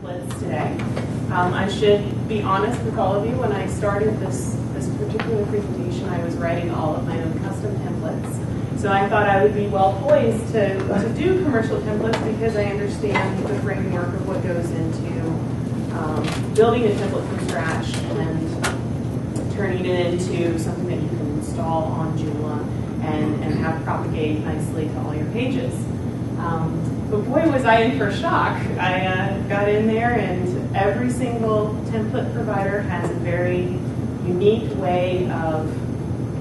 templates today. I should be honest with all of you, when I started this particular presentation, I was writing all of my own custom templates. So I thought I would be well poised to do commercial templates because I understand the framework of what goes into building a template from scratch and turning it into something that you can install on Joomla and have propagate nicely to all your pages. But boy, was I in for a shock. I got in there, and every single template provider has a very unique way of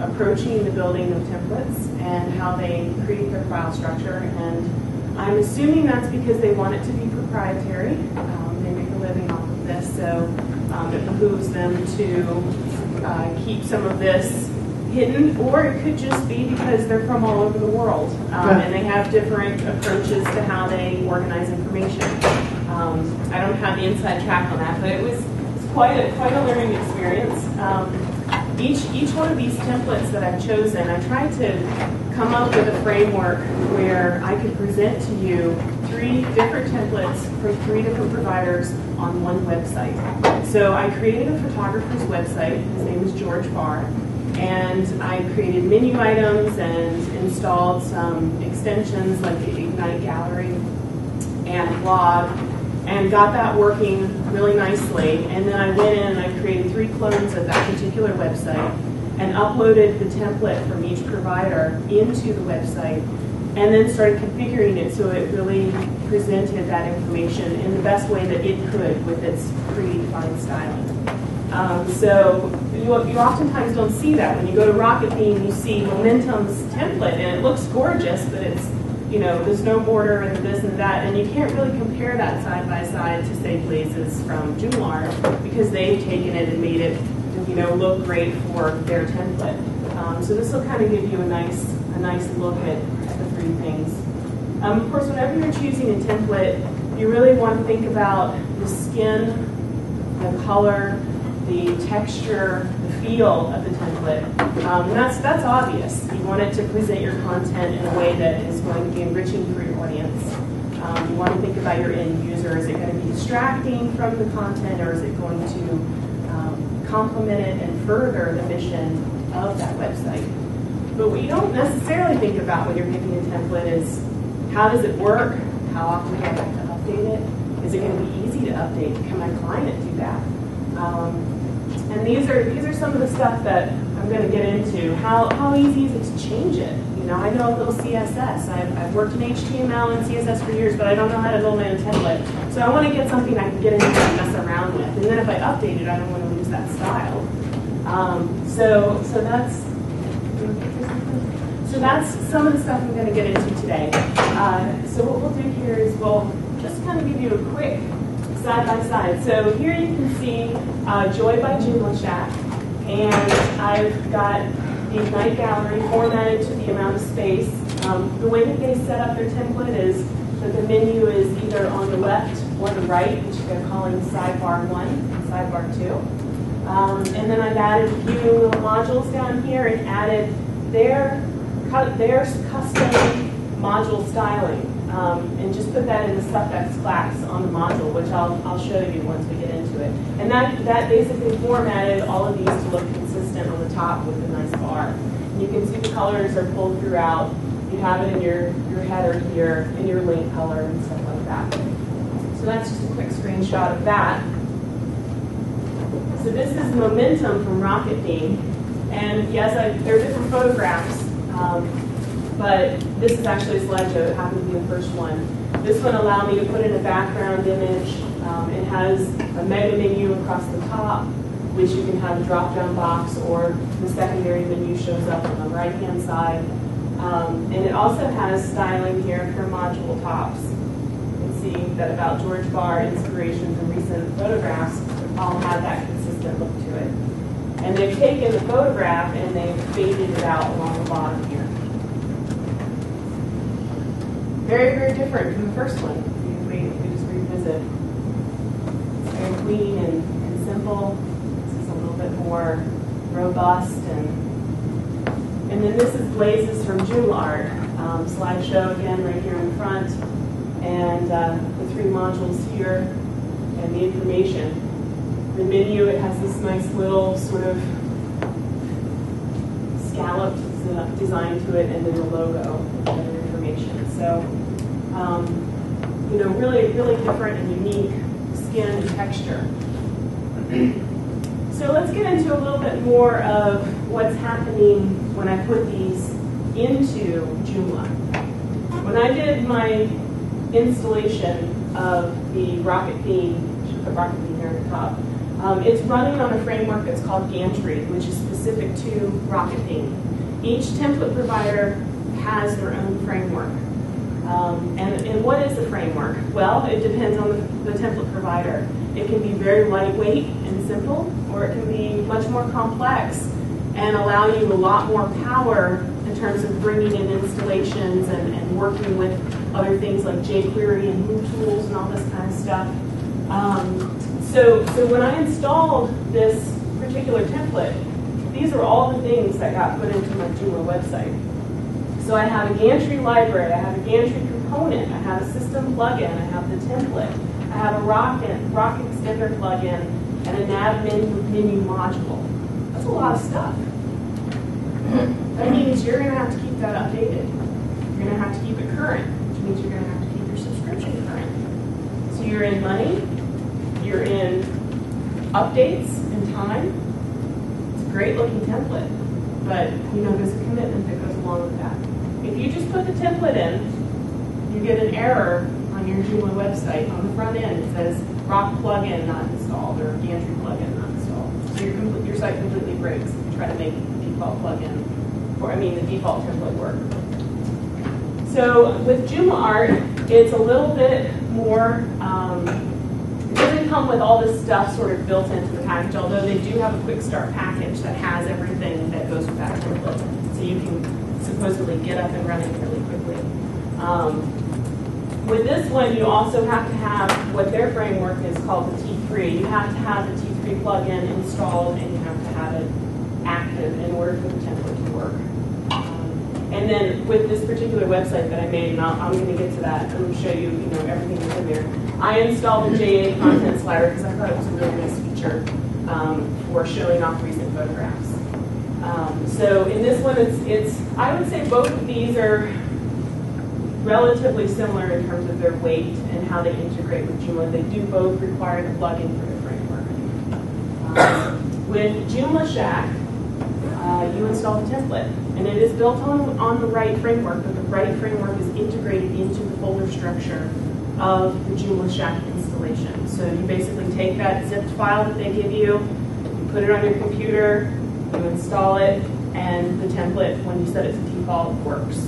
approaching the building of templates and how they create their file structure. And I'm assuming that's because they want it to be proprietary. They make a living off of this, so it behooves them to keep some of this hidden, or it could just be because they're from all over the world and they have different approaches to how they organize information. I don't have the inside track on that, but it was quite a learning experience. Each one of these templates that I've chosen, I tried to come up with a framework where I could present to you 3 different templates from 3 different providers on one website. So I created a photographer's website. His name is George Barr. And I created menu items and installed some extensions like the Ignite Gallery and blog, and got that working really nicely. And then I went in and I created 3 clones of that particular website and uploaded the template from each provider into the website, and then started configuring it so it really presented that information in the best way that it could with its predefined styling. So you oftentimes don't see that. When you go to RocketTheme, you see Momentum's template, and it looks gorgeous, but it's, you know, there's no border and this and that, and you can't really compare that side by side to, say, Blazes from JoomlArt, because they've taken it and made it, you know, look great for their template. So this will kind of give you a nice look at the 3 things. Of course, whenever you're choosing a template, you really want to think about the skin, the color, the texture, the feel of the template. And that's obvious. You want it to present your content in a way that is going to be enriching for your audience. You want to think about your end user. Is it going to be distracting from the content, or is it going to complement it and further the mission of that website? But what you don't necessarily think about when you're picking a template is, how does it work? How often do I have to update it? Is it going to be easy to update? Can my client do that? And these are some of the stuff that I'm going to get into. How easy is it to change it? You know, I know a little CSS. I've worked in HTML and CSS for years, but I don't know how to build my own template. So I want to get something I can get into and mess around with. And then if I update it, I don't want to lose that style. So that's some of the stuff I'm going to get into today. So what we'll do here is we'll just kind of give you a quick side by side. So here you can see Joy by JoomlaShack, and I've got the Ignite Gallery formatted to the amount of space. The way that they set up their template is that the menu is either on the left or the right, which they're calling sidebar 1 and sidebar 2. And then I've added a few little modules down here and added their custom module styling. And just put that in the suffix class on the module, which I'll show you once we get into it. And that basically formatted all of these to look consistent on the top with a nice bar. And you can see the colors are pulled throughout. You have it in your header here, in your link color and stuff like that. So that's just a quick screenshot of that. So this is Momentum from RocketTheme. And yes, there are different photographs. But this is actually a slideshow. It happened to be the first one. This one allowed me to put in a background image. It has a mega menu across the top, which you can have a drop-down box, or the secondary menu shows up on the right-hand side. And it also has styling here for module tops. You can see that About George Barr, inspiration from recent photographs, all have that consistent look to it. And they've taken the photograph and they've faded it out along the bottom here. Very, very different from the first one. We just revisit. It's very clean and simple. This is a little bit more robust. And then this is Blazes from JoomlArt. Slideshow again right here in front. And the 3 modules here. and the information. The menu, it has this nice little sort of scalloped design to it, and then the logo and other information. So, you know, really, really different and unique skin and texture. So let's get into a little bit more of what's happening when I put these into Joomla. When I did my installation of the RocketTheme, I should put RocketTheme here at the top, it's running on a framework that's called Gantry, which is specific to RocketTheme. Each template provider has their own framework. And what is the framework? Well, it depends on the template provider. It can be very lightweight and simple, or it can be much more complex and allow you a lot more power in terms of bringing in installations and working with other things like jQuery and move tools and all this kind of stuff. So when I installed this particular template, these are all the things that got put into my Joomla website. So I have a Gantry library, I have a Gantry component, I have a system plugin, I have the template, I have a Rock Extender plugin, and a nav menu module. That's a lot of stuff. That means you're going to have to keep that updated. You're going to have to keep it current, which means you're going to have to keep your subscription current. So you're in money, you're in updates and time. It's a great looking template, but you know there's a commitment that goes along with that. If you just put the template in, you get an error on your Joomla website. On the front end, it says Rock plugin not installed or Gantry plugin not installed. So your site completely breaks if you try to make the default plugin, the default template work. So with JoomlArt, it's a little bit more, it doesn't come with all this stuff sort of built into the package, although they do have a quick start package that has everything that goes with that template. So you can supposedly get up and running really quickly. With this one, you also have to have what their framework is called the T3. You have to have the T3 plugin installed, and you have to have it active in order for the template to work. And then with this particular website that I made, and I'm going to get to that, I'm going to show you, everything that's in there. I installed the JA content slider because I thought it was a really nice feature for showing off recent photographs. So in this one, it's I would say both of these are relatively similar in terms of their weight and how they integrate with Joomla. They do both require the plugin for the framework. With JoomlaShack, you install the template, and it is built on the Wright framework, but the Wright framework is integrated into the folder structure of the JoomlaShack installation. So you basically take that zipped file that they give you put it on your computer, you install it, and the template, when you set it to default, works.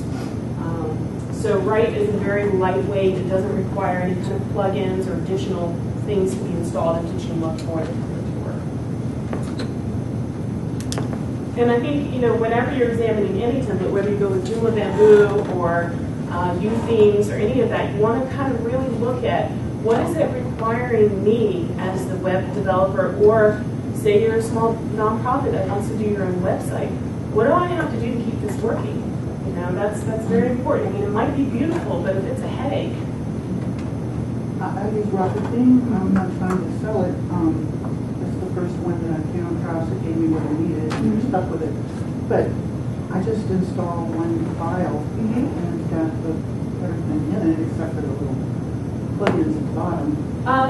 So Wright is very lightweight. It doesn't require any kind of plugins or additional things to be installed into Joomla for the template to work. And I think, whenever you're examining any template, whether you go with Joomla Bamboo or themes or any of that, you want to kind of really look at what is it requiring me as the web developer, or say you're a small nonprofit that wants to do your own website. What do I have to do to keep this working? That's very important. It might be beautiful, but if it's a headache. I use RocketTheme. I'm not trying to sell it. It's the first one that I came across that gave me what I needed, and I'm stuck with it. But I just installed one file, and it's got everything in it except for the little plugins at the bottom.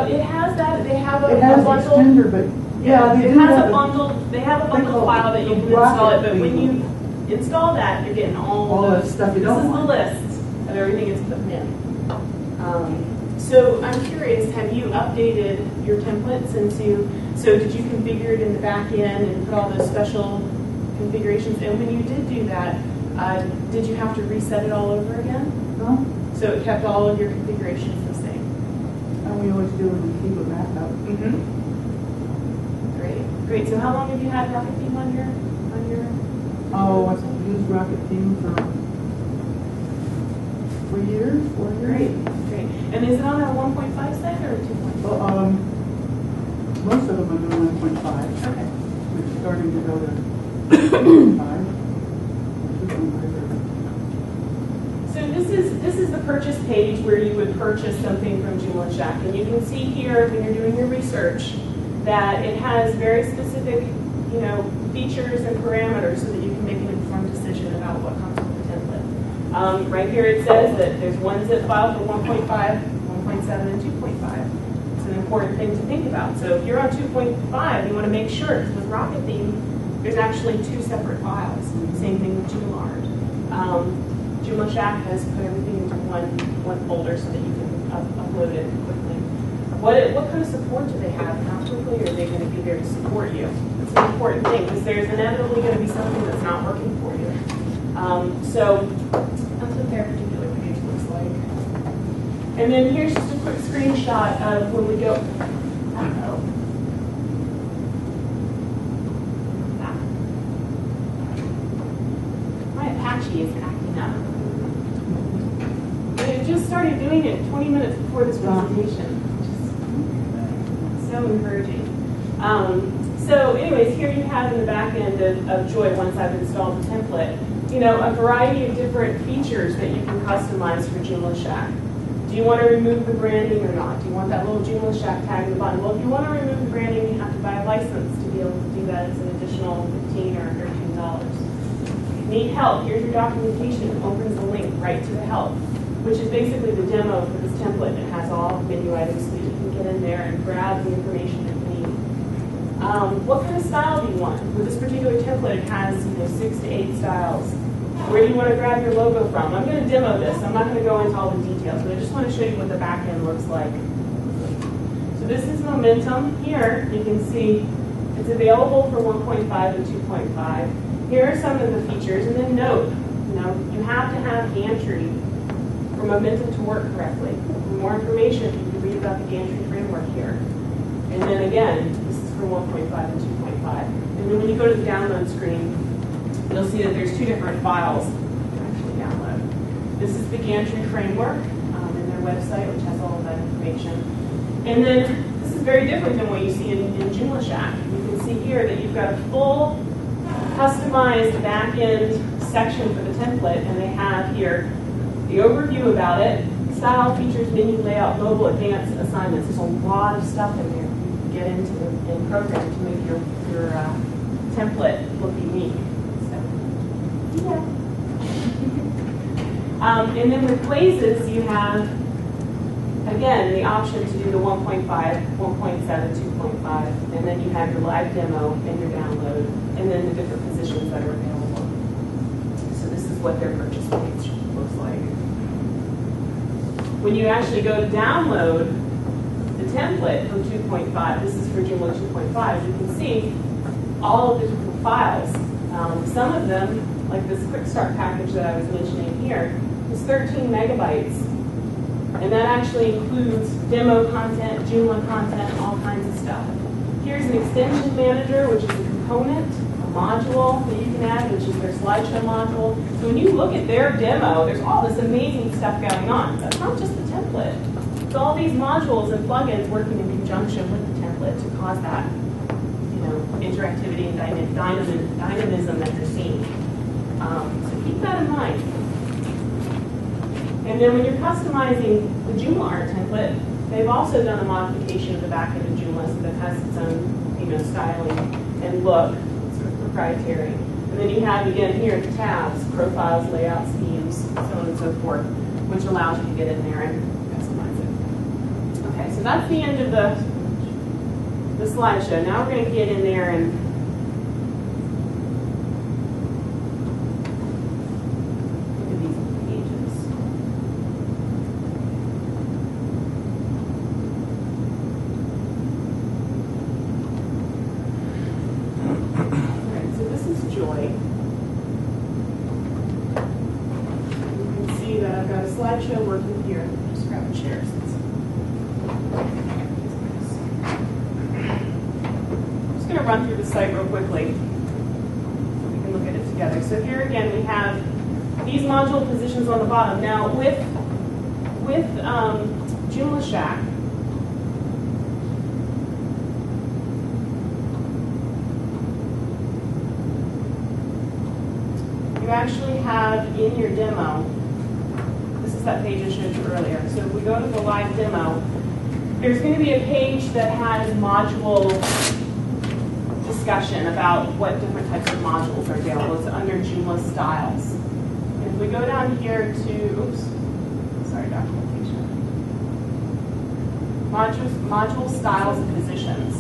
It has that. They have a it has bundle. Extender, but yeah, it has a bundle. They have a bundle file that you can install it, but when you install that, you're getting all the stuff you don't want. This is the list of everything it's putting in. So I'm curious, have you updated your template since so did you configure it in the back end and put all those special configurations? And when you did do that, did you have to reset it all over again? No. So it kept all of your configurations the same? And we always do it when we keep it back up. Great. So how long have you had RocketTheme on your? Oh, I've used RocketTheme for 4 years. Great. And is it on a 1.5 set or a 2.5? Well, most of them are doing 1.5. Okay. We're starting to go to 2.5. So this is the purchase purchase page where you would purchase something from JoomlaShack. And you can see here when you're doing your research that it has very specific, features and parameters so that you can make an informed decision about what comes with the template. Right here it says that there's one zip file for 1.5, 1.7, and 2.5. It's an important thing to think about. So if you're on 2.5, you want to make sure, because with RocketTheme, there's actually 2 separate files. Same thing with JoomlArt. JoomlaShack has put everything into one folder so that you can upload it quickly. What kind of support do they have? How quickly are they going to be there to support you? That's an important thing because there's inevitably going to be something that's not working for you. So that's what their particular page looks like. And then here's just a quick screenshot of when we go. My Apache is acting up. And it just started doing it 20 minutes before this presentation. So encouraging. So anyways, here you have in the back end of Joy, once I've installed the template, a variety of different features that you can customize for JoomlaShack. Do you want to remove the branding or not? Do you want that little JoomlaShack tag at the bottom? Well, if you want to remove the branding, you have to buy a license to be able to do that. It's an additional $15 or $13. Need help? Here's your documentation. It opens the link right to the help, which is basically the demo for this template. It has all the menu items so that you can get in there and grab the information that you need. What kind of style do you want? With this particular template, it has 6 to 8 styles. Where do you want to grab your logo from? I'm going to demo this. I'm not going to go into all the details, but I just want to show you what the back end looks like. So this is Momentum. Here you can see it's available for 1.5 and 2.5. Here are some of the features, and then note, you have to have Gantry for Momentum to work correctly. For more information, you can read about the Gantry framework here. And then again, this is for 1.5 and 2.5. And then when you go to the download screen, you'll see that there's 2 different files you can actually download. This is the Gantry framework in their website, which has all of that information. And then this is very different than what you see in JoomlaShack. You can see here that you've got a full customized back-end section for the template, and they have here the overview about it, style, features, menu, layout, mobile, advanced assignments. There's a lot of stuff in there you can get into in program to make your template look unique. So, yeah. And then with Blazes, you have, again, the option to do the 1.5, 1.7, 2.5, and then you have your live demo and your download, and then the different positions that are available. So this is what their purchase page looks like. When you actually go to download the template from 2.5, this is for Joomla 2.5, you can see all of the different files. Some of them, like this quick start package that I was mentioning here, is 13 megabytes. And that actually includes demo content, Joomla content, all kinds of stuff. Here's an extension manager, which is a component, a module that you can add, which is their slideshow module. So when you look at their demo, there's all this amazing stuff going on. That's not just the template. It's all these modules and plugins working in conjunction with the template to cause that, interactivity and dynamism that you're seeing. So keep that in mind. And then when you're customizing the JoomlArt template, they've also done a modification of the back end of Joomla so that it has its own, styling and look, sort of proprietary. And then you have, again, here the tabs, profiles, layouts, themes, so on and so forth, which allows you to get in there and customize it. Okay, so that's the end of the slideshow. Now we're going to get in there and look at these pages. Alright, so this is Joy. You can see that I've got a slideshow working here. Just grab a chair. Run through the site real quickly. We can look at it together. So here again we have these module positions on the bottom. Now with JoomlaShack, you actually have in your demo, this is that page I showed you earlier. So if we go to the live demo, there's going to be a page that has module discussion about what different types of modules are available. It's under Joomla styles. And if we go down here to, documentation. Module styles and positions.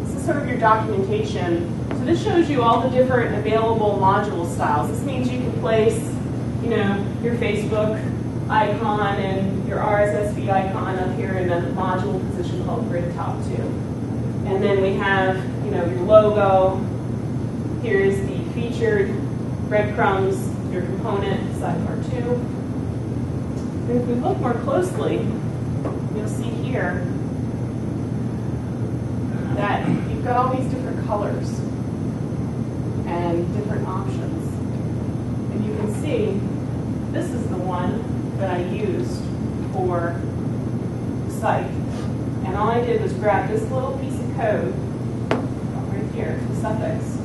This is sort of your documentation. So this shows you all the different available module styles. This means you can place, your Facebook icon and your RSS feed icon up here in a module position called Grid Top 2. And then we have, your logo. Here's the featured breadcrumbs, your component, sidebar 2. And if we look more closely, you'll see here that you've got all these different colors and different options. And you can see this is the one that I used for the site. And all I did was grab this little piece of code right here, the suffix,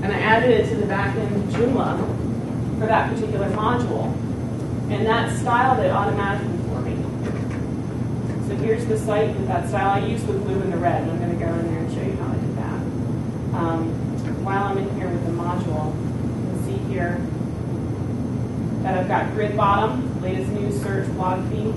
and I added it to the backend Joomla for that particular module. And that styled it automatically for me. So here's the site with that style. I used the blue and the red, and I'm going to go in there and show you how I did that. While I'm in here with the module, you can see here that I've got grid bottom, latest news, search, blog feed.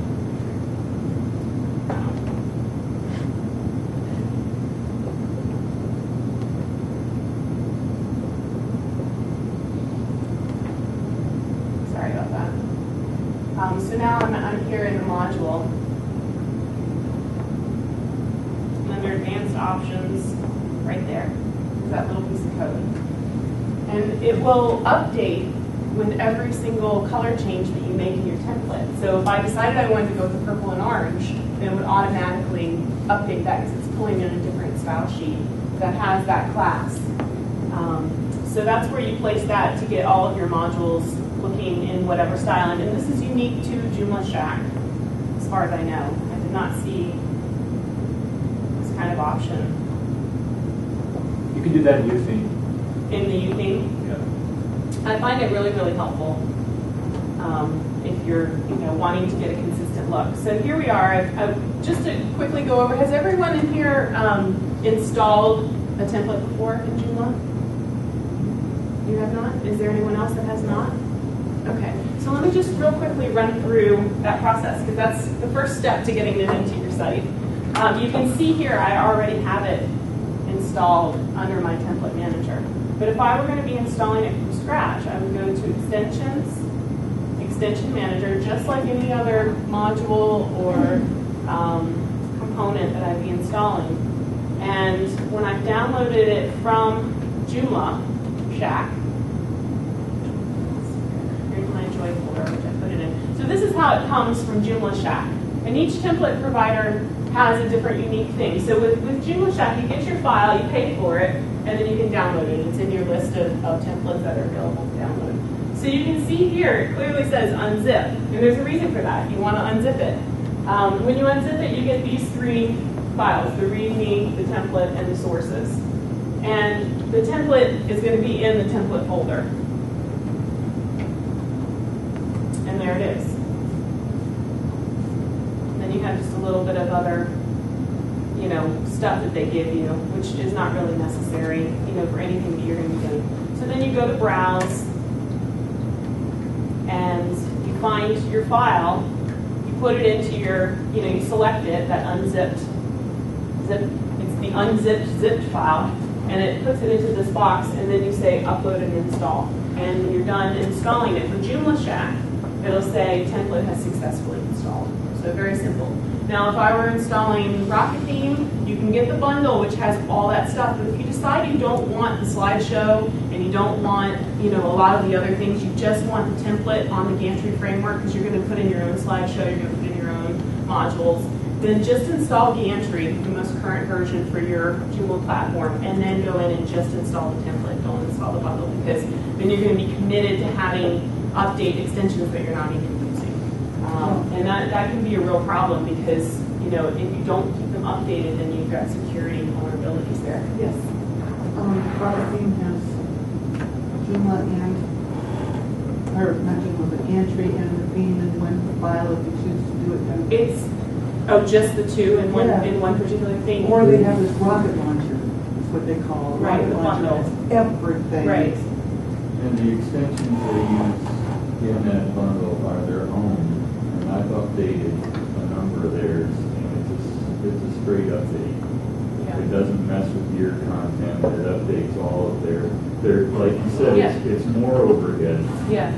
Sorry about that. So now I'm here in the module. Under advanced options, right there, is that little piece of code. And it will update with every single color change that you make in your template. So if I decided I wanted to go with purple and orange, then it would automatically update that because it's pulling in a different style sheet that has that class. So that's where you place that to get all of your modules looking in whatever style. And this is unique to JoomlaShack, as far as I know. I did not see this kind of option. You can do that in UTheme. In the UTheme? Yeah. I find it really, really helpful if you're, wanting to get a consistent look. So here we are. Just to quickly go over, has everyone in here installed a template before in Joomla? You have not? Is there anyone else that has not? Okay. So let me just real quickly run through that process because that's the first step to getting it into your site. You can see here I already have it installed under my template manager. But if I were going to be installing it from scratch, I would go to Extensions, Extension Manager, just like any other module or component that I'd be installing. And when I've downloaded it from JoomlaShack, here's my Joy folder, which I put it in. So this is how it comes from JoomlaShack. And each template provider has a different unique thing. So with JoomlaShack, you get your file, you pay for it, and then you can download it. It's in your list of templates that are available to download. So you can see here, it clearly says unzip. And there's a reason for that. You want to unzip it. When you unzip it, you get these three files, the README, the template, and the sources. And the template is going to be in the template folder. And there it is. And then you have just a little bit of other stuff that they give you, which is not really necessary, for anything that you're going to be doing. So then you go to Browse, and you find your file, you put it into your, you select it, that unzipped, it's the unzipped zipped file, and it puts it into this box, and then you say Upload and Install. And when you're done installing it for JoomlaShack, it'll say template has successfully installed. So very simple. Now, if I were installing RocketTheme, you can get the bundle, which has all that stuff. But if you decide you don't want the slideshow and you don't want, a lot of the other things, you just want the template on the Gantry framework because you're going to put in your own slideshow, you're going to put in your own modules, then just install Gantry, the most current version for your Joomla platform, and then go in and just install the template. Don't install the bundle because then you're going to be committed to having update extensions that you're not even using. And that can be a real problem because, if you don't keep them updated, then you've got security vulnerabilities there. Yes? RocketTheme has Joomla and or not Joomla, but Gantry and the theme in one file if you choose to do it that way. It's just the two in one particular theme. Or they have this rocket launcher. That's what they call it. Right, Rocket the launcher. bundle. That's everything. Right. And the extensions they use in that bundle are their own. And I've updated a number of theirs, and it's a straight update. Yeah. It doesn't mess with your content. It updates all of their like you said, Yeah. it's more overhead. Yeah.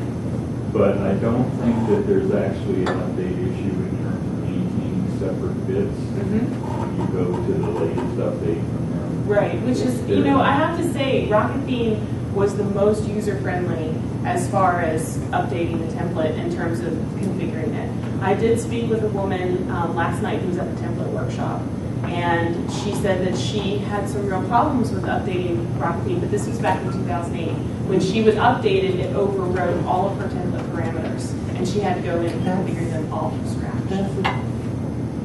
But I don't think that there's actually an update issue in terms of maintaining separate bits Mm-hmm. when you go to the latest update from them. Right, which is, you know, I have to say, RocketTheme was the most user-friendly as far as updating the template in terms of configuring it. I did speak with a woman last night who was at the template workshop, and she said that she had some real problems with updating RocketTheme, but this was back in 2008. When she was updated, it overrode all of her template parameters, and she had to go in and configure them all from scratch. That's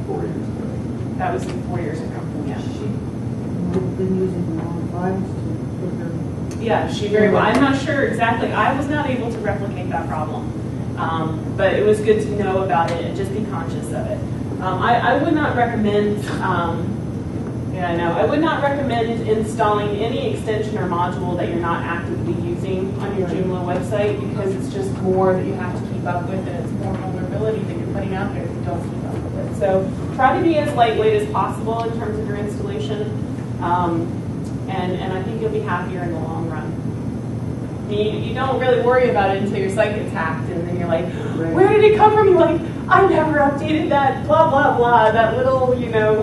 4 years ago. That was 4 years ago. Yeah. She's been using the wrong files to put her. Yeah, she very well. I'm not sure exactly. I was not able to replicate that problem, but it was good to know about it and just be conscious of it. I would not recommend. I would not recommend installing any extension or module that you're not actively using on your Joomla website, because it's just more that you have to keep up with, and it's more vulnerability that you're putting out there if you don't keep up with it. So try to be as lightweight as possible in terms of your installation, and I think you'll be happier in the long run. You don't really worry about it until your site gets hacked, and then you're like, where did it come from? You're like, I never updated that, blah, blah, blah, that little,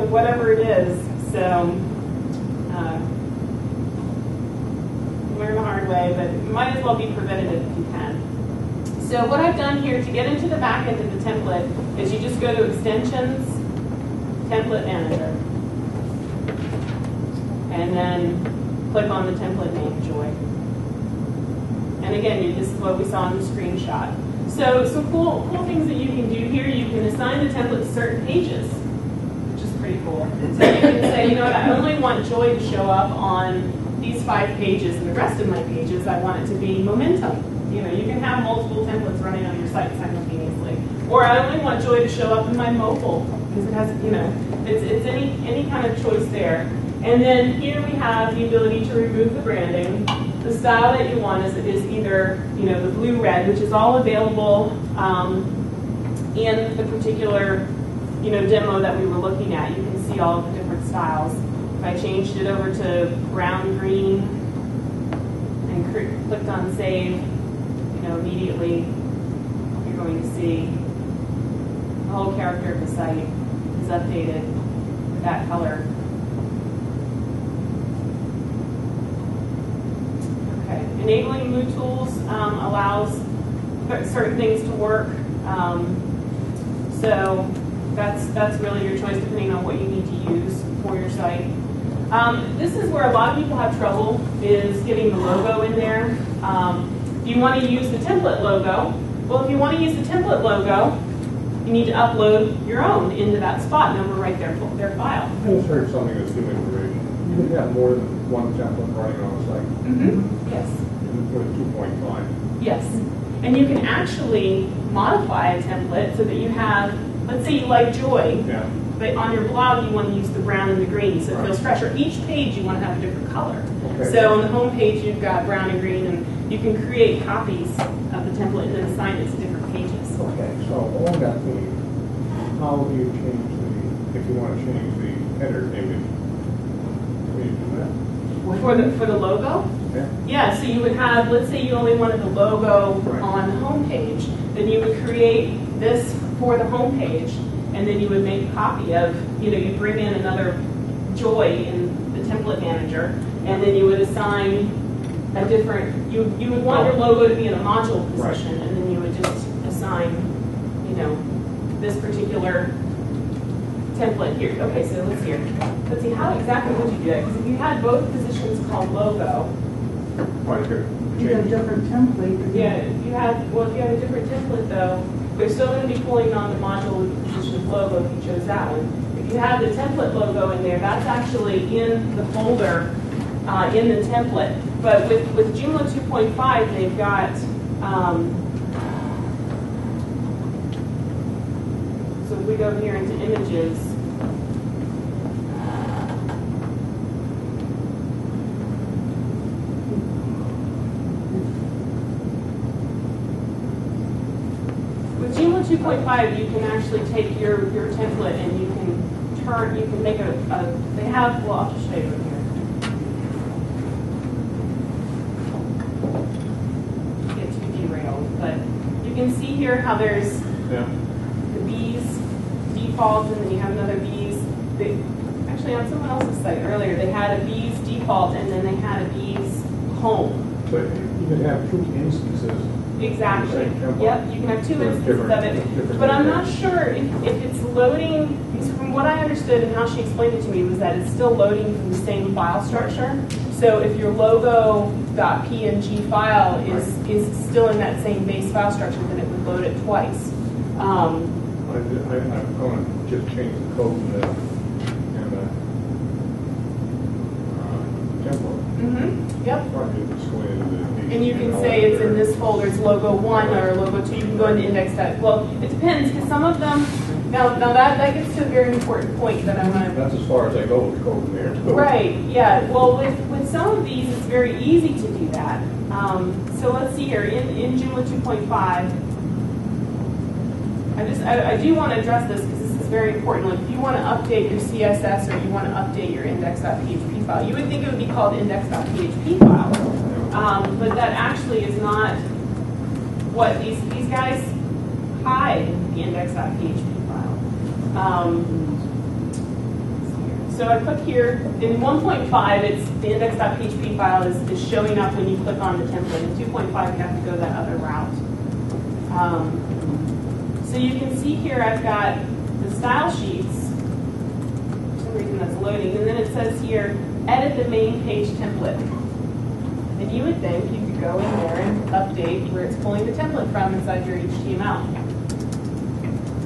whatever it is. So, learn the hard way, but it might as well be preventative if you can. So what I've done here to get into the back end of the template is you just go to Extensions, Template Manager, and then click on the template name, Joy. And again, this is what we saw in the screenshot. So some cool things that you can do here. You can assign the template to certain pages, which is pretty cool. So you can say, I only want Joy to show up on these 5 pages, and the rest of my pages, I want it to be momentum. You can have multiple templates running on your site simultaneously. Or I only want Joy to show up in my mobile, because it has, it's any kind of choice there. And then here we have the ability to remove the branding. The style that you want is either, the blue-red, which is all available in the particular, demo that we were looking at. You can see all of the different styles. If I changed it over to brown-green and clicked on Save, immediately you're going to see the whole character of the site is updated with that color. Enabling mood tools allows certain things to work. So that's really your choice depending on what you need to use for your site. This is where a lot of people have trouble, is getting the logo in there. Do you want to use the template logo? Well, if you want to use the template logo, you need to upload your own into that spot and overwrite their file. I just heard something that's new information. You can have more than one template running on a site. Mm-hmm. Yes. With 2.5. Yes. And you can actually modify a template so that you have, let's say you like Joy, but on your blog you want to use the brown and the green so it feels fresher. Each page you want to have a different color. Okay. So on the home page you've got brown and green, and you can create copies of the template and then assign it to different pages. Okay, so along that theme, how do you change if you want to change the header image? Can you do that? For the logo? Yeah. Yeah, so you would have, let's say you only wanted the logo on the home page, then you would create this for the home page, and then you would make a copy of, you bring in another Joy in the template manager, and then you would assign a different, you would want your logo to be in a module position, and then you would just assign, this particular template here. Okay, so let's see, how exactly would you do that? Because if you had both positions called logo, Right here. You have a different template. yeah, if you have a different template though, they're still going to be pulling on the module with the position of logo if you chose that one. If you have the template logo in there, that's actually in the folder in the template. But with Joomla 2.5, they've got So if we go here into images, with Joomla 2.5, you can actually take your template and you can make they have, well, I'll just show you in here. Get too derailed, but you can see here how there's the bees default, and then you have another bees. Actually, on someone else's site earlier, they had a bees default, and then they had a bees home. But you could have 2 instances. Exactly. Yep, you can have 2 instances Different- of it. different But I'm things. not sure if it's loading, because from what I understood and how she explained it to me was that it's still loading from the same file structure. So if your logo.png file is still in that same base file structure, then it would load it twice. I'm going to just change the code in the template. Yep. Probably just go into the- And you can say it's in this folder, it's logo 1 or logo 2. You can go into index that. Well, it depends, because some of them, now that gets to a very important point that I want to. That's as far as I go with code in there, too. Right, yeah. Well, with some of these, it's very easy to do that. So let's see here, in Joomla 2.5, I do want to address this because this is very important. Like if you want to update your CSS or you want to update your index.php file, you would think it would be called index.php file. But that actually is not what these guys hide the index.php file. So I click here, in 1.5, it's the index.php file is showing up when you click on the template. In 2.5, you have to go that other route. So you can see here I've got the style sheets. For some reason that's loading. And then it says here, edit the main page template. And you would think you could go in there and update where it's pulling the template from inside your HTML.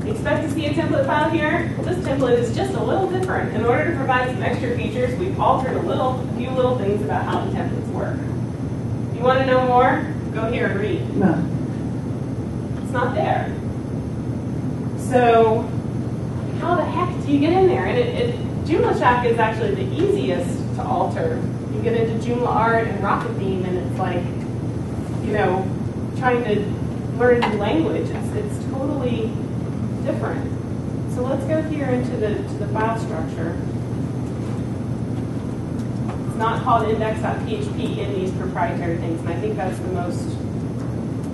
Expect to see a template file here? Well, this template is just a little different. In order to provide some extra features, we've altered a few little things about how the templates work. If you want to know more, go here and read. No. It's not there. So how the heck do you get in there? And JoomlaShack is actually the easiest to alter. You get into JoomlArt and RocketTheme, and it's like, you know, trying to learn a new language. It's totally different. So let's go here into the file structure. It's not called index.php in these proprietary things, and I think that's the most.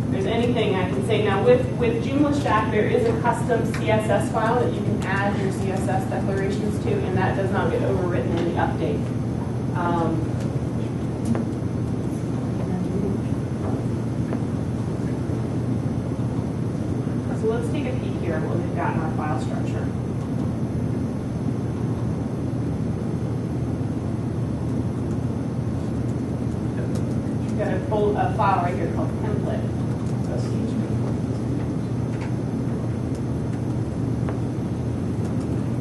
There's anything I can say. Now with JoomlaShack, there is a custom CSS file that you can add your CSS declarations to, and that does not get overwritten in the update. So let's take a peek here at what we've got in our file structure. We've got a file right here called template.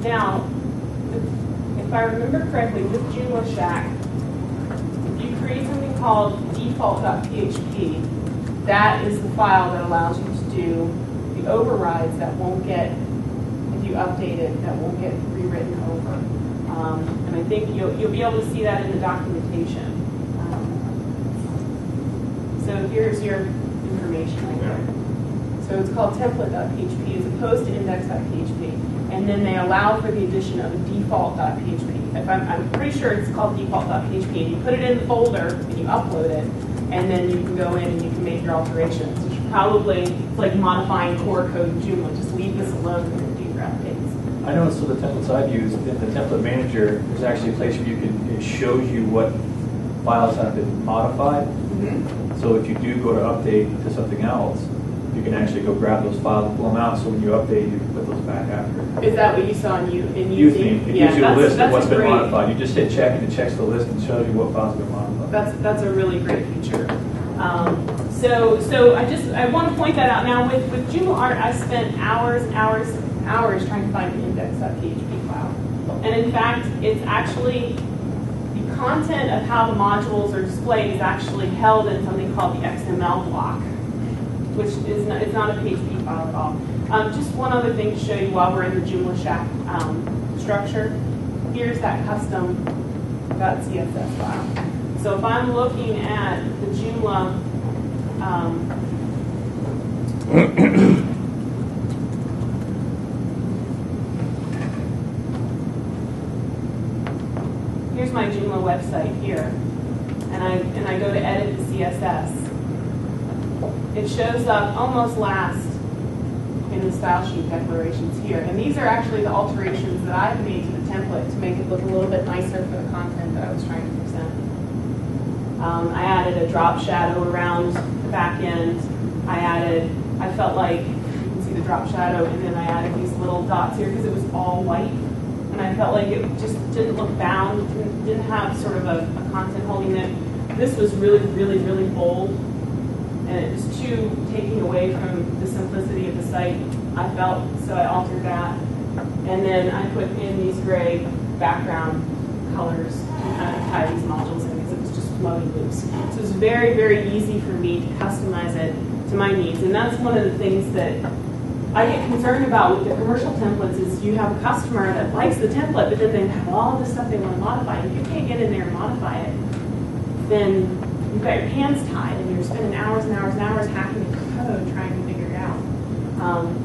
Now, if I remember correctly, with JoomlaShack, if you create something called default.php, that is the file that allows you to do the overrides that won't get, if you update it, that won't get rewritten over. And I think you'll be able to see that in the documentation. So here's your information right there. So it's called template.php as opposed to index.php. And then they allow for the addition of a default.php. I'm pretty sure it's called default.php. And you put it in the folder and you upload it, and then you can go in and you can make your alterations. Which probably it's like modifying core code in Joomla. Just leave this alone and then do your updates. I noticed for the templates I've used, in the template manager, there's actually a place where it shows you what files have been modified. So if you do go to update to something else, you can actually go grab those files and pull them out, so when you update, you can put those back after. Is that what you saw in Theme? It gives you a list of what's been modified. You just hit check and it checks the list and shows you what files have been modified. That's a really great feature. So I want to point that out. Now with JoomlArt, I spent hours and hours and hours trying to find an index.php file. And in fact, it's actually the content of how the modules are displayed is actually held in something called the XML block, which is not, it's not a PHP file at all. Just one other thing to show you while we're in the JoomlaShack structure. Here's that custom.css file. So if I'm looking at the Joomla here's my Joomla website here, and I go to edit the CSS. It shows up almost last in the style sheet declarations here, and these are actually the alterations that I've made to the template to make it look a little bit nicer for the content that I was trying to present. I added a drop shadow around the back end. I felt like, you can see the drop shadow, and then I added these little dots here because it was all white. And I felt like it just didn't look bound, didn't have sort of a content holding it. This was really, really, really bold, and it was too taking away from the simplicity of the site, I felt, so I altered that. And then I put in these gray background colors to kind of tie these modules in because it was just flowing loose. So it was very, very easy for me to customize it to my needs. And that's one of the things that I get concerned about with the commercial templates is you have a customer that likes the template, but then they have all this stuff they want to modify. And if you can't get in there and modify it, then you've got your hands tied and you're spending hours and hours and hours hacking into code trying to figure it out.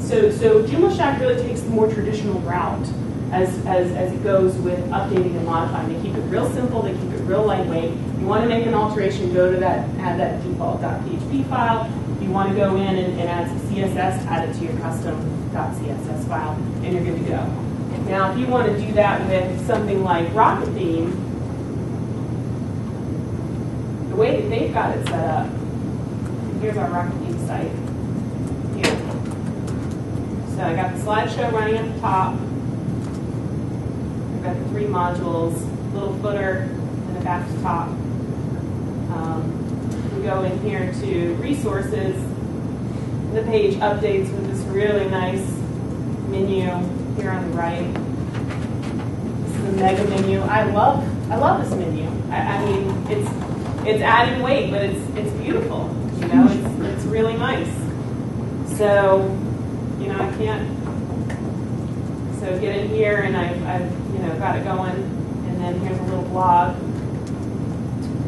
So JoomlaShack really takes the more traditional route as it goes with updating and modifying. They keep it real simple, they keep it real lightweight. You want to make an alteration, go to that, add that default.php file. You want to go in and add some CSS, add it to your custom.css file, and you're good to go. Now, if you want to do that with something like RocketTheme, the way that they've got it set up, here's our RocketTheme site. Here. So I got the slideshow running at the top. I've got the 3 modules, little footer, and a back to top. We go in here to resources. The page updates with this really nice menu here on the right. This is a mega menu. I love this menu. I mean, it's adding weight, but it's beautiful. You know, it's really nice. So, you know, I can't. So get in here, and I've got it going, and then here's a little blog.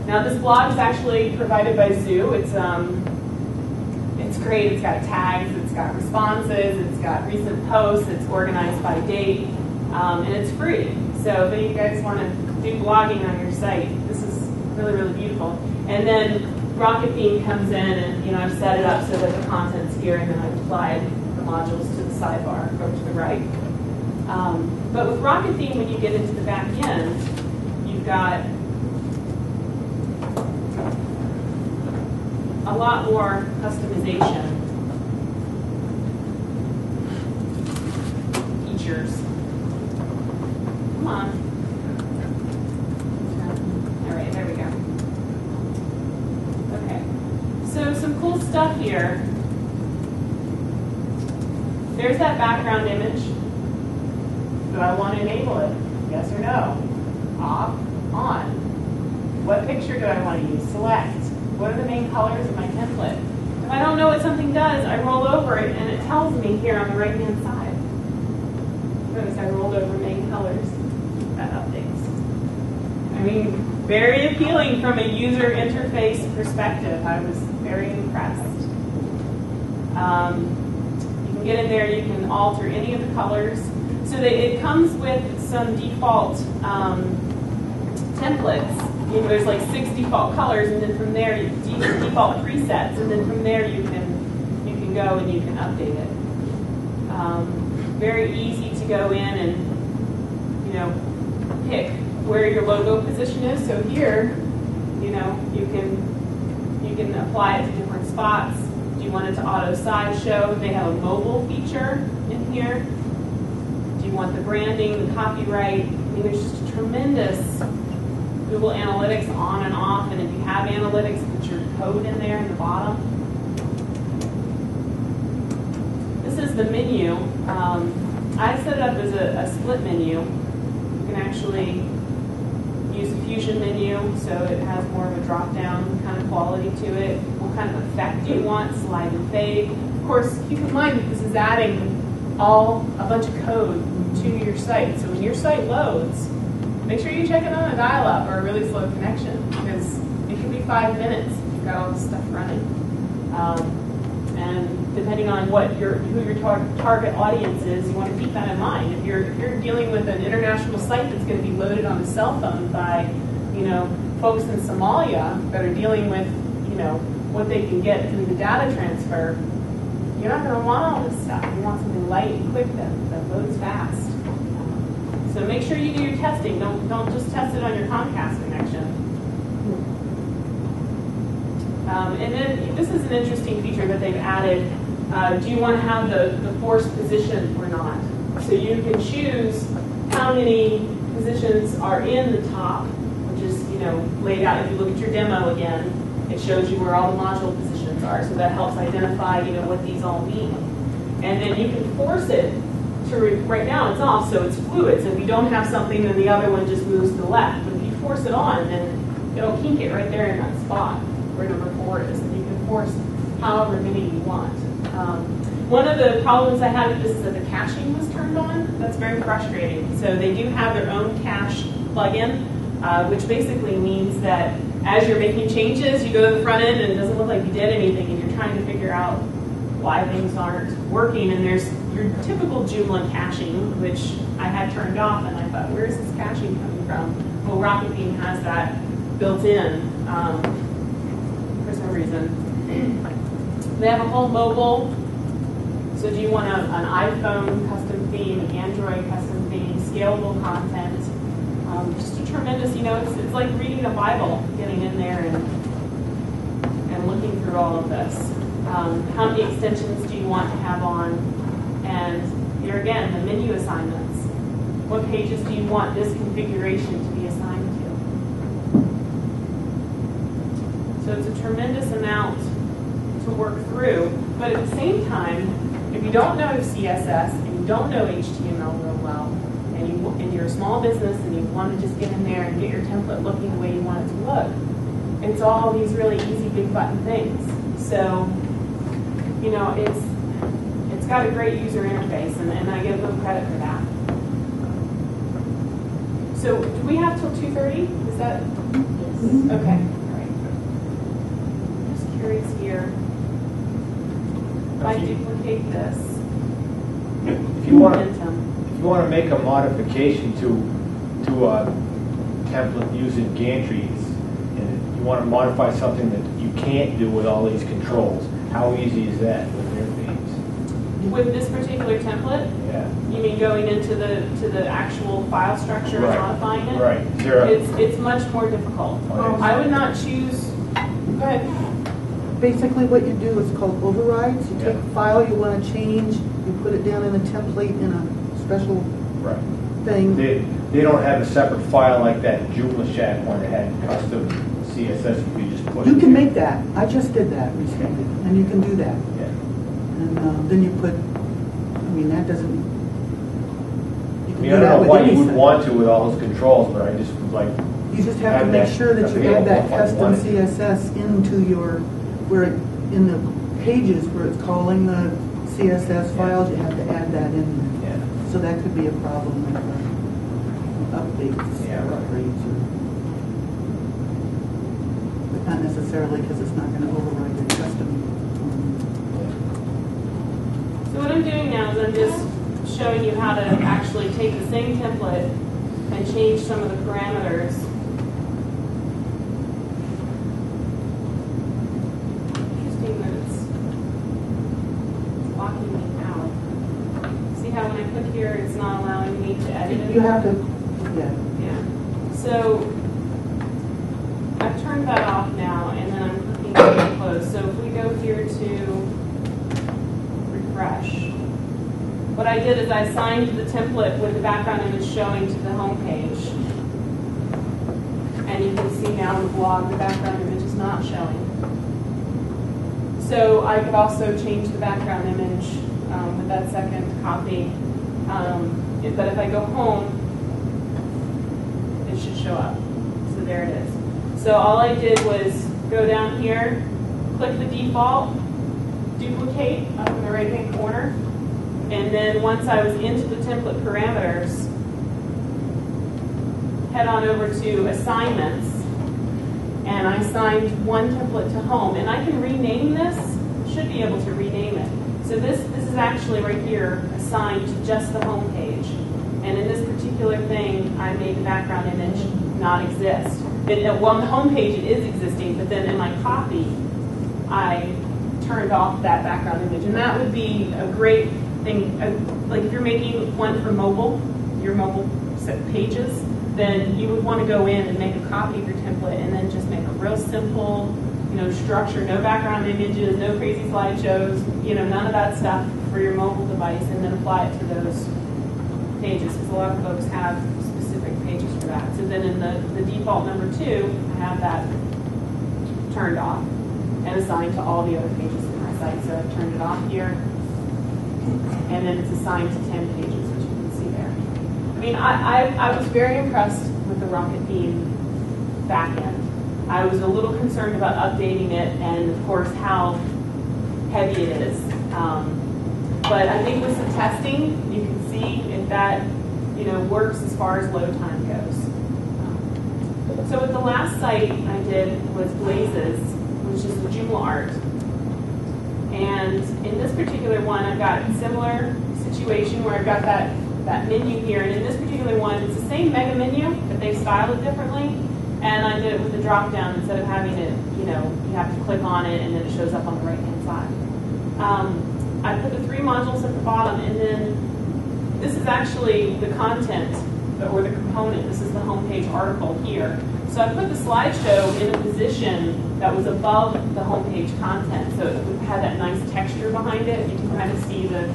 Now this blog is actually provided by Zoo. It's great. It's got tags, it's got responses, it's got recent posts, it's organized by date, and it's free. So if any of you guys want to do blogging on your site, this is really, really beautiful. And then RocketTheme comes in, and I've set it up so that the content's here, and then I've applied the modules to the sidebar over to the right. But with RocketTheme, when you get into the back end, you've got a lot more customization features. Come on. All right, there we go. Okay. So some cool stuff here. There's that background image. Do I want to enable it? Yes or no? Off, on. What picture do I want to use? Select. What are the main colors of my template? If I don't know what something does, I roll over it, and it tells me here on the right-hand side. Notice I rolled over main colors. That updates. I mean, very appealing from a user interface perspective. I was very impressed. You can get in there, you can alter any of the colors. So it comes with some default templates. There's like 6 default colors, and then from there, default presets, and then from there you can go and you can update it. Very easy to go in and pick where your logo position is. So here, you can apply it to different spots. Do you want it to auto sideshow? They have a mobile feature in here. Do you want the branding, the copyright? I mean, there's just a tremendous Google Analytics on and off, and if you have analytics, put your code in there in the bottom. This is the menu. I set it up as a split menu. You can actually use a fusion menu, so it has more of a drop-down kind of quality to it. What kind of effect do you want? Slide and fade. Of course, keep in mind that this is adding a bunch of code to your site. So when your site loads, make sure you check it on a dial-up or a really slow connection, because it can be 5 minutes if you've got all this stuff running. And depending on who your target audience is, you want to keep that in mind. If you're dealing with an international site that's going to be loaded on a cell phone by, folks in Somalia that are dealing with, what they can get through the data transfer, you're not going to want all this stuff. You want something light and quick that loads fast. So make sure you do your testing. Don't just test it on your Comcast connection. And then this is an interesting feature that they've added. Do you want to have the forced position or not? So you can choose how many positions are in the top, which is laid out. If you look at your demo again, it shows you where all the module positions are. So that helps identify what these all mean. And then you can force it to, right now it's off, so it's fluid. So if you don't have something, then the other one just moves to the left. But if you force it on, then it'll kink it right there in that spot where number 4 is. And you can force however many you want. One of the problems I had with this is that the caching was turned on. That's very frustrating. So they do have their own cache plugin, which basically means that as you're making changes, you go to the front end and it doesn't look like you did anything, and you're trying to figure out why things aren't working. And there's your typical Joomla caching, which I had turned off, and I thought, where is this caching coming from? Well, RocketTheme has that built in for some reason. They have a whole mobile. So do you want an iPhone custom theme, an Android custom theme, scalable content? Just a tremendous, it's like reading the Bible, getting in there and looking through all of this. How many extensions do you want to have on? And here again, the menu assignments. What pages do you want this configuration to be assigned to? So it's a tremendous amount to work through, but at the same time, if you don't know CSS and you don't know HTML real well, and you're a small business and you want to just get in there and get your template looking the way you want it to look, it's all these really easy big button things. So, it's got a great user interface, and I give them credit for that. So, do we have till 2:30? Is that? Yes. Okay. All right. I'm just curious here. If I duplicate this, if you want to make a modification to a template using Gantry, and you want to modify something that you can't do with all these controls, how easy is that with their themes? With this particular template? Yeah. You mean going into the actual file structure and modifying it? Right. It's much more difficult. I would not choose. Go ahead. Basically what you do is called overrides. You take a file you want to change, you put it down in a template in a special thing. They don't have a separate file like that JoomlaShack one that had custom CSS. You could just put. You can make that. I just did that recently, and you can do that. Yeah. And then you put. That doesn't. I don't know why you would want to with all those controls, but I just would like. You just have to make sure that you add that custom CSS into your. Where in the pages where it's calling the CSS files, you have to add that in there. Yeah. So that could be a problem with updates, upgrades, but not necessarily because it's not going to override your custom. So what I'm doing now is I'm just showing you how to actually take the same template and change some of the parameters. Interesting that it's locking me out. See how when I click here, it's not allowing me to edit it? You have to, yeah. So I've turned that off now, and then I'm clicking to close. So if we go here to refresh, what I did is I assigned the template with the background image showing to the home page. And you can see now in the blog the background image is not showing. So I could also change the background image with that second copy. But if I go home, it should show up. So there it is. So all I did was go down here, click the default, duplicate up in the right-hand corner, And then once I was into the template parameters, head on over to assignments, and I assigned one template to home. And I can rename this, should be able to rename it. So this is actually right here assigned to just the home page. And in this particular thing, I made the background image not exist. Well, on the home page it is existing, but then in my copy, I turned off that background image. And that would be a great thing, like if you're making one for mobile, your mobile set pages, then you would want to go in and make a copy of your template and then just make a real simple, structure, no background images, no crazy slideshows, none of that stuff for your mobile device, and then apply it to those pages, because a lot of folks have specific pages for that. So then in the default number 2, I have that turned off and assigned to all the other pages in my site. So I've turned it off here, and then it's assigned to 10 pages, which you can see there. I mean, I was very impressed with the RocketTheme backend. I was a little concerned about updating it, and of course how heavy it is. But I think with some testing, you can see if that works as far as load time goes. So with the last site I did was Blazes, which is the JoomlArt. And in this particular one, I've got a similar situation where I've got that menu here. And in this particular one, it's the same mega menu, but they styled it differently. And I did it with the drop down instead of having it, you have to click on it and then it shows up on the right-hand side. I put the 3 modules at the bottom, and then this is actually the content or the component. This is the homepage article here. So I put the slideshow in a position that was above the homepage content. So it had that nice texture behind it. You can kind of see the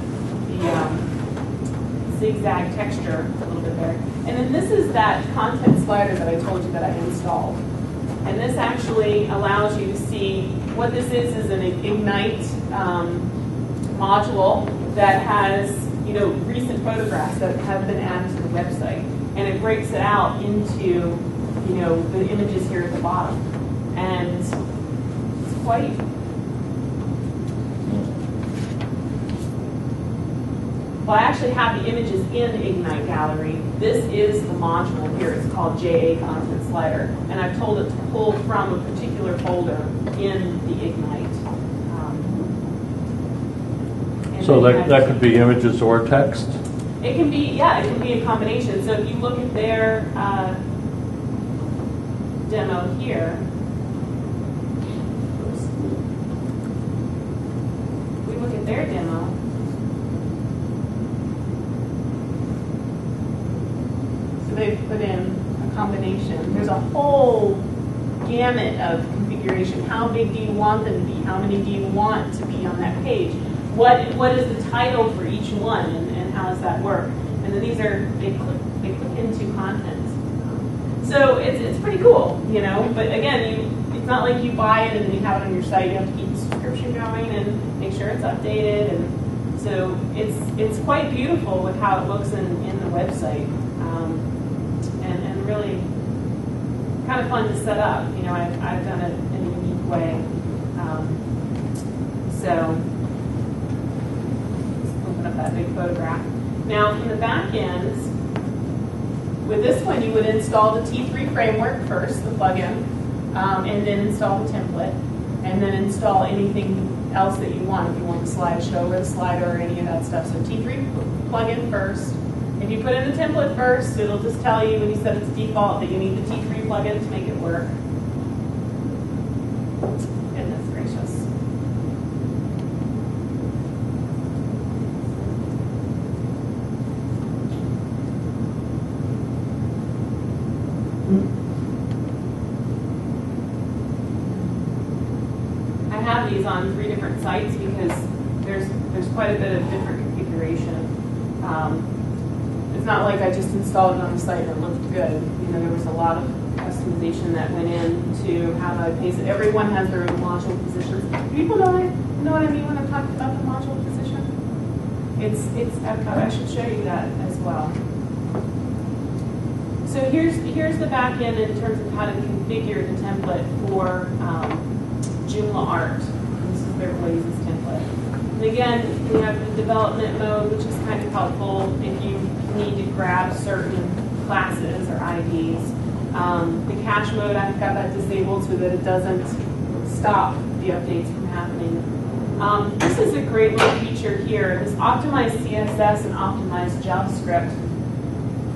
zigzag texture a little bit there. And then this is that content slider that I told you that I installed. And this actually allows you to see what this is an Ignite module that has recent photographs that have been added to the website. And it breaks it out into the images here at the bottom. And it's quite well, I actually have the images in Ignite Gallery. This is the module here. It's called JA Content Slider. And I've told it to pull from a particular folder in the Ignite. So that could be images or text? It can be, it can be a combination. So if you look at their demo here, we look at their demo, so they've put in a combination. There's a whole gamut of configuration. How big do you want them to be? How many do you want to be on that page? What is the title for each one, and how does that work? And then these are, they click into content. So it's pretty cool, but again, it's not like you buy it and then you have it on your site. You have to keep the subscription going and make sure it's updated. And so it's quite beautiful with how it looks in the website, and really kind of fun to set up. I've done it in a unique way. So up that big photograph. Now, from the back end, with this one, you would install the T3 framework first, the plugin, and then install the template, and then install anything else that you want. If you want the slideshow or the slider or any of that stuff. So T3 plugin first. If you put in the template first, it'll just tell you when you set it to default that you need the T3 plugin to make it work. Goodness gracious. I have these on 3 different sites because there's quite a bit of different configuration. It's not like I just installed it on the site and it looked good. There was a lot of customization that went into how I paste it. Everyone has their own module positions. People know what I mean when I'm talking about the module position? I should show you that as well. So here's the back end in terms of how to configure the template for JoomlaArt. This is their Blazes template. And again, we have the development mode, which is kind of helpful if you need to grab certain classes or IDs. The cache mode, I've got that disabled so that it doesn't stop the updates from happening. This is a great little feature here, this optimized CSS and optimized JavaScript.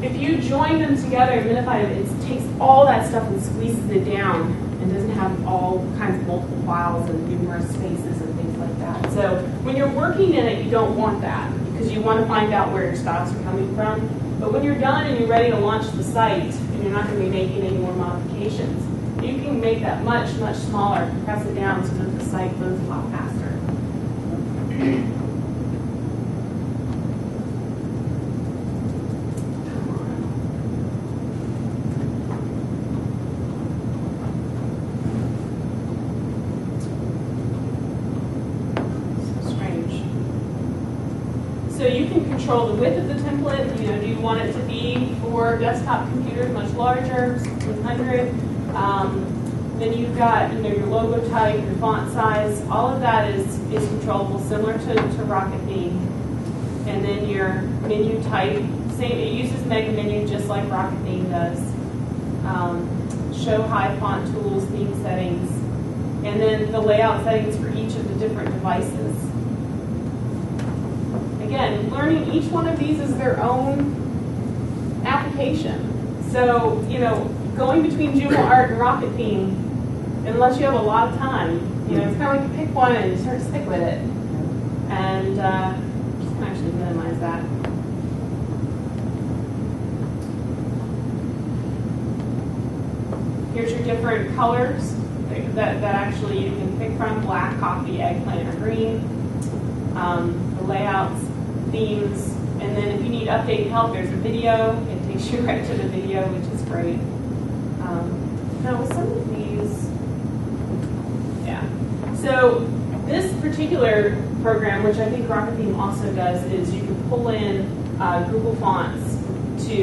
If you join them together and minify them, it takes all that stuff and squeezes it down and doesn't have all kinds of multiple files and numerous spaces and things like that. So when you're working in it, you don't want that because you want to find out where your styles are coming from. But when you're done and you're ready to launch the site and you're not going to be making any more modifications, you can make that much, much smaller, compress it down so that the site loads a lot faster. So you can control the width of the template. You know, do you want it to be for desktop computers much larger, 100? Then you've got your logo type, your font size. All of that is controllable, similar to RocketTheme. And then your menu type, same. It uses mega menu just like RocketTheme does. Show high font tools, theme settings, and then the layout settings for each of the different devices. Again, learning each one of these is their own application. So, going between JoomlArt and RocketTheme, unless you have a lot of time, it's kind of like you pick one and you start to stick with it. And just can actually minimize that. Here's your different colors that actually you can pick from: black, coffee, eggplant, or green. The layouts, themes, and then if you need update help, there's a video. It takes you right to the video, which is great. Now with some of these, so this particular program, which I think RocketTheme also does, is you can pull in Google Fonts to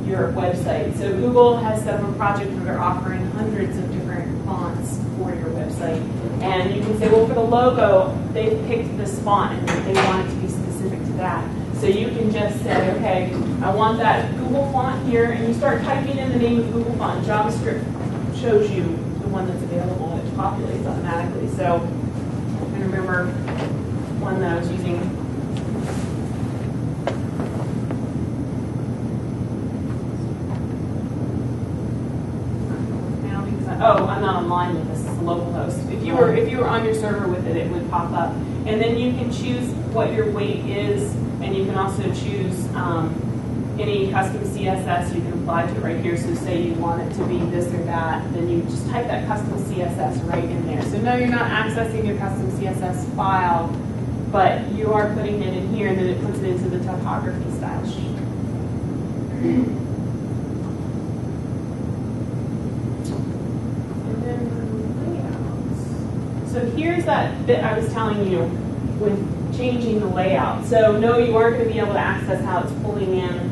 your website. So Google has set up a project where they're offering hundreds of different fonts for your website. And you can say, well, for the logo, they've picked this font and they want it to be specific to that. So you can just say, okay, I want that Google font here, and you start typing in the name of the Google font. JavaScript shows you the one that's available, and it populates automatically. So I remember one that I was using. Oh, I'm not online with this. It's a local host. If you were on your server with it, it would pop up. And then you can choose what your weight is, and you can also choose any custom CSS you can apply to it right here. So say you want it to be this or that, then you just type that custom CSS right in there. So no, you're not accessing your custom CSS file, but you are putting it in here, and then it puts it into the typography style sheet. So here's that bit I was telling you with changing the layout. So no, you aren't going to be able to access how it's pulling in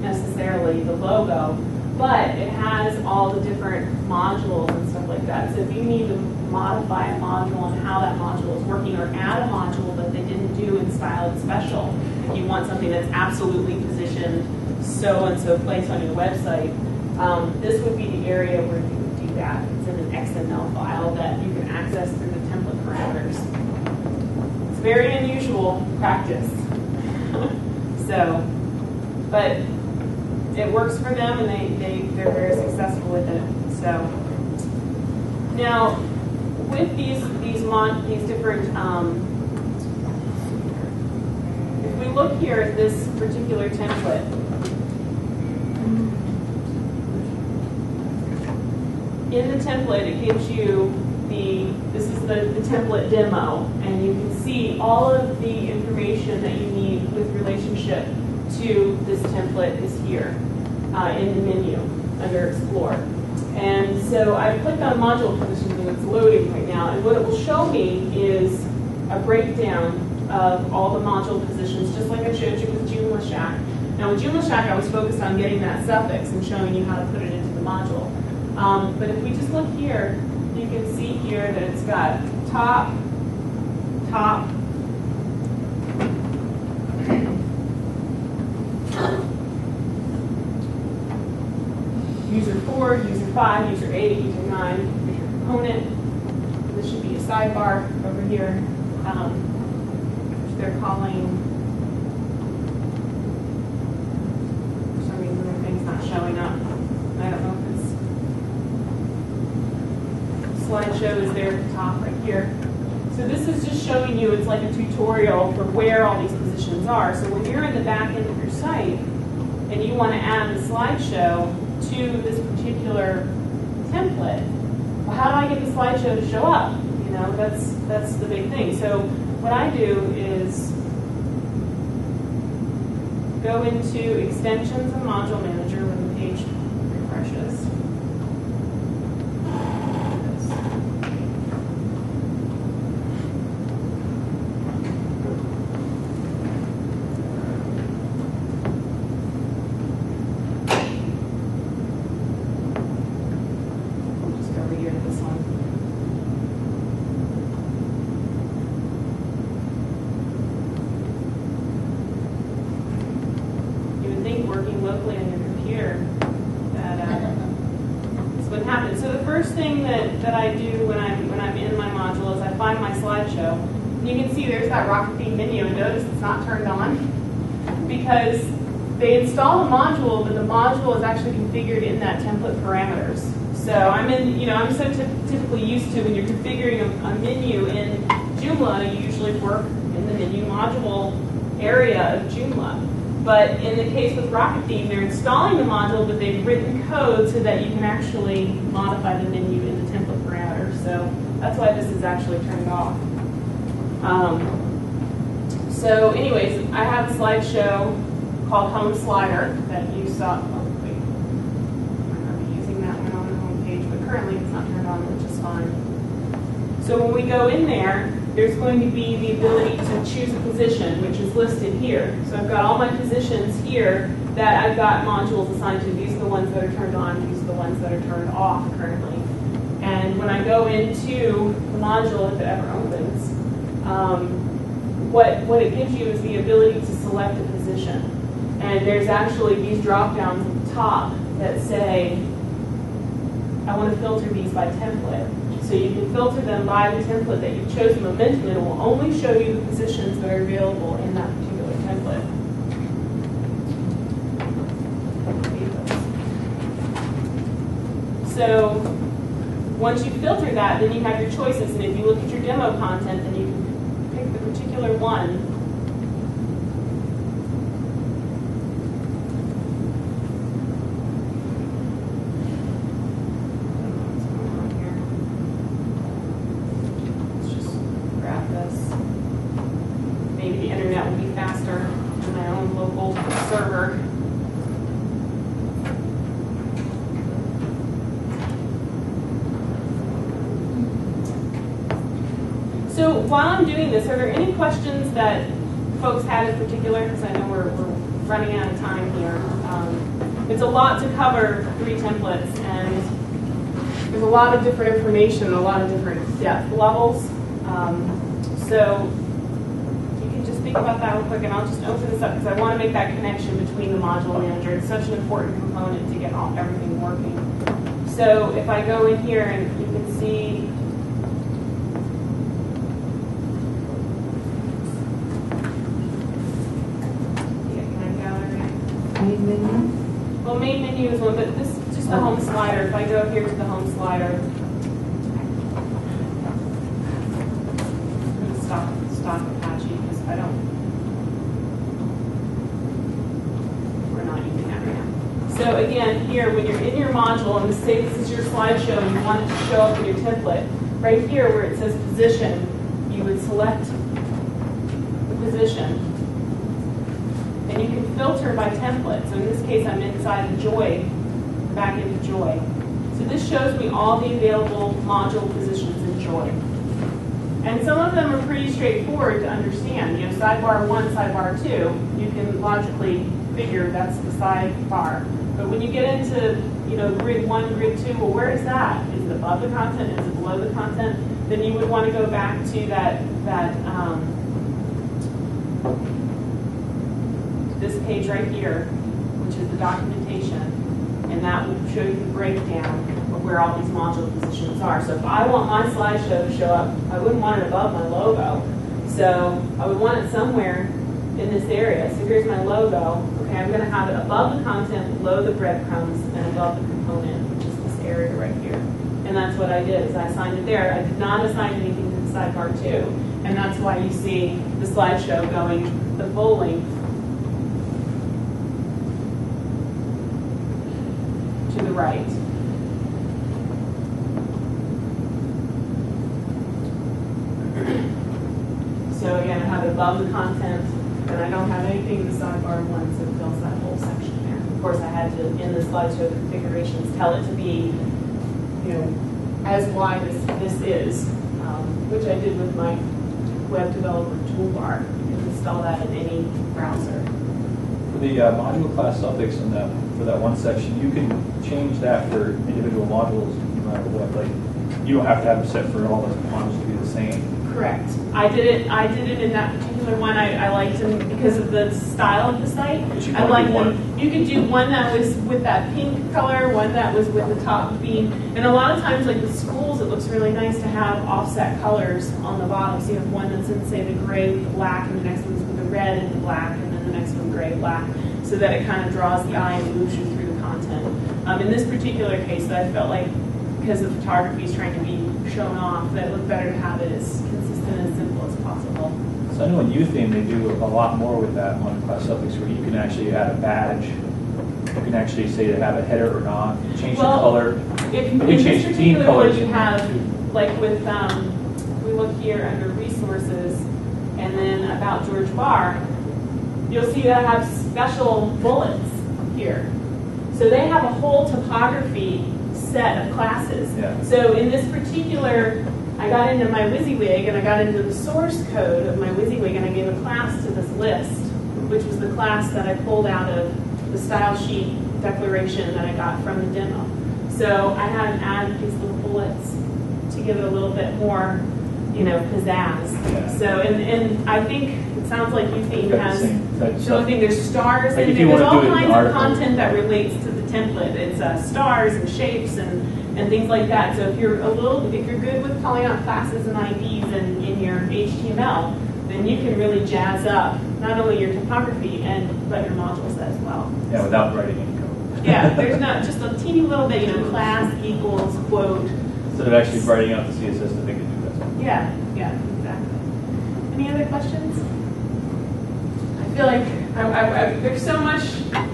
necessarily the logo, but it has all the different modules and stuff like that. So if you need to modify a module and how that module is working, or add a module that they didn't do in Style and Special, if you want something that's absolutely positioned so-and-so place on your website, this would be the area where you would do that. It's in an XML file that you can access through the template parameters. It's very unusual practice. But it works for them, and they're very successful with it. So now with these different, if we look here at this particular template, in the template, it gives you this is the template demo, and you can see all of the information that you need with relationship to this template is here in the menu under Explore. And so I clicked on module positions, and it's loading right now, and what it will show me is a breakdown of all the module positions, just like I showed you with JoomlaShack. Now with JoomlaShack, I was focused on getting that suffix and showing you how to put it into the module. But if we just look here, you can see here that it's got top, top, user 4, user 5, user 8, user 9, here's your component. This should be a sidebar over here, which they're calling, for some reason their thing's not showing up. I don't know if it's, slideshow is there at the top right here. So this is just showing you, it's like a tutorial for where all these positions are. So when you're in the back end of your site and you want to add the slideshow to this particular template, well, how do I get the slideshow to show up? You know, that's the big thing. So what I do is go into Extensions and Module Manager when the page refreshes. That I do when I'm in my module is I find my slideshow. And you can see there's that RocketTheme menu, and notice it's not turned on because they install the module, but the module is actually configured in that template parameters. So I'm so typically used to when you're configuring a menu in Joomla, you usually work in the menu module area of Joomla. But in the case with RocketTheme, they're installing the module, but they've written code so that you can actually modify the menu in the template parameters. So that's why this is actually turned off. So anyways, I have a slideshow called Home Slider that you saw. Oh, wait. I'm going to be using that one on the home page, but currently it's not turned on, which is fine. So when we go in there, there's going to be the ability to choose a position, which is listed here. So I've got all my positions here that I've got modules assigned to. These are the ones that are turned on. These are the ones that are turned off currently. And when I go into the module, if it ever opens, what it gives you is the ability to select a position. And there's actually these drop downs at the top that say, I want to filter these by template. So you can filter them by the template that you've chosen. Momentum, and it will only show you the positions that are available in that particular template. So once you filter that, then you have your choices. And if you look at your demo content, then you can pick the particular one. So while I'm doing this, are there any questions that folks had in particular? Because I know we're running out of time here. It's a lot to cover 3 templates, and there's a lot of different information, a lot of different depth levels. So you can just think about that real quick, and I'll just open this up because I want to make that connection between the module manager. It's such an important component to get everything working. So if I go in here and you can see Main menu? well, main menu is one, but this is just the home slider. If I go here to the home slider, stop Apache because we're not using that right now. So again, here when you're in your module and say this is your slideshow and you want it to show up in your template, right here where it says position, you would select the position. And you can filter by template. So in this case, I'm inside of Joy, back into Joy. So this shows me all the available module positions in Joy. And some of them are pretty straightforward to understand. You know, sidebar 1, sidebar 2, you can logically figure that's the sidebar. But when you get into, grid 1, grid 2, well, where is that? Is it above the content? Is it below the content? Then you would want to go back to this page right here, which is the documentation. and that will show you the breakdown of where all these module positions are. So if I want my slideshow to show up, I wouldn't want it above my logo. So I would want it somewhere in this area. So here's my logo. Okay, I'm going to have it above the content, below the breadcrumbs, and above the component, which is this area right here. And that's what I did, is I assigned it there. I did not assign anything to the sidebar 2. And that's why you see the slideshow going the full length to the right. So again, I have it above the content, and I don't have anything in the sidebar 1, so it fills that whole section there. Of course, I had to, in the slideshow configurations, tell it to be, as wide as this is, which I did with my web developer toolbar. You can install that in any browser. For the module class suffix in that, for that one section, you can change that for individual modules no matter what. Like, you don't have to have it set for all the modules to be the same. Correct. I did it in that particular one. I liked them because of the style of the site. I liked them. You could do one that was with that pink color, one that was with the top theme. And a lot of times, like with schools, it looks really nice to have offset colors on the bottom. So you have one that's in, say, the gray with the black, and the next one's with the red and the black, and then the next one gray, black, so that it kind of draws the eye and moves you through the content. In this particular case, I felt like because the photography is trying to be shown off, that it looked better to have it as consistent and simple as possible. So I know in UTheme they do a lot more with that module class suffix, where you can actually add a badge. You can actually say to have a header or not, change the color. If you in change this the theme particular colors one you in have, there too. like with, we look here under resources, and then about George Barr, you'll see that I have special bullets here. So they have a whole topography set of classes. Yeah. So in this particular, I got into my WYSIWYG and I got into the source code of my WYSIWYG and I gave a class to this list, which was the class that I pulled out of the style sheet declaration that I got from the demo. So I had to add these little bullets to give it a little bit more, pizzazz. Yeah. So, and I think it sounds like UTheme has, the only thing, there's stars, Like and if you there's wanna all do it in kinds of article. content that relates to the template. It's stars and shapes and things like that. So if you're good with calling out classes and IDs in your HTML, then you can really jazz up not only your topography but your modules as well. Yeah, without writing any code. Yeah, there's not just a teeny little bit, class equals quote. Instead of actually writing out the CSS that they can do that. Yeah, exactly. Any other questions? I feel like there's so much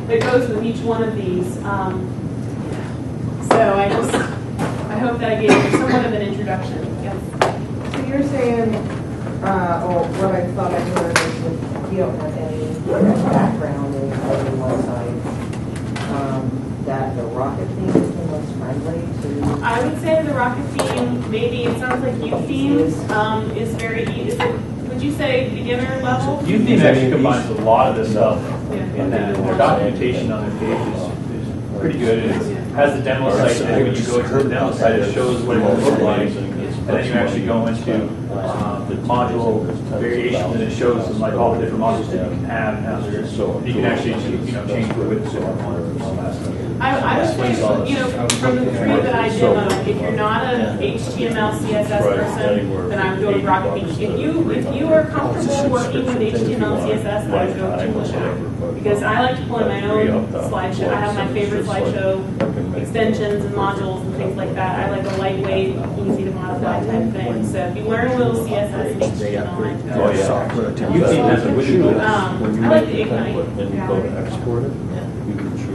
that goes with each one of these. So I hope that I gave you somewhat of an introduction. Yes. So you're saying, or what I thought I heard is that you don't have any background in coding websites, that the RocketTheme is the most friendly to. I would say the RocketTheme, maybe it sounds like UTheme is very easy. Would you say beginner level? UTheme actually combines a lot of this stuff Yeah. in that. Their documentation on their page is pretty good. It has the demo site, and when you go to the demo site, it shows what it will look like. And then you actually go into the module variations, and it shows them like all the different modules that you can have. And you can actually change the width and all that stuff. I would say, from the three that I demoed, if you're not an HTML, CSS person, then I would go with RocketTheme. If you are comfortable working with HTML, CSS, I would go with JoomlaShack. Because I like to pull in my own slideshow. I have my favorite slideshow extensions and modules and things like that. I like a lightweight, easy to modify type thing. So if you learn a little CSS and HTML, UTheme has a widget tool. I like the Ignite.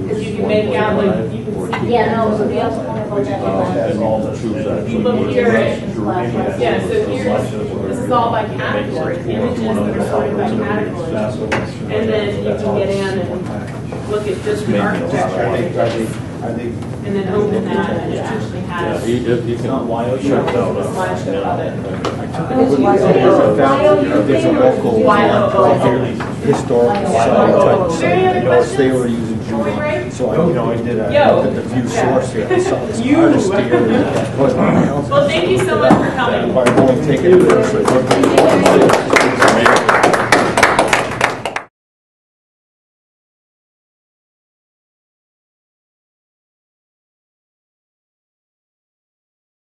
Because you can make out, like, you can see. Yeah, no, so the other one about that. If you look here at, yeah, so here's, this is all by category, images that are sorted by category. And then you can get in and look at just the architecture images. And then open that, and it actually has You can a slideshow of it. There's a local historical site type Any other questions? they were using Before we break? Joomla. So I did a Yo. look at the view source here. I saw this You. artist here. Well, thank you so much for coming. But I'm only taking it.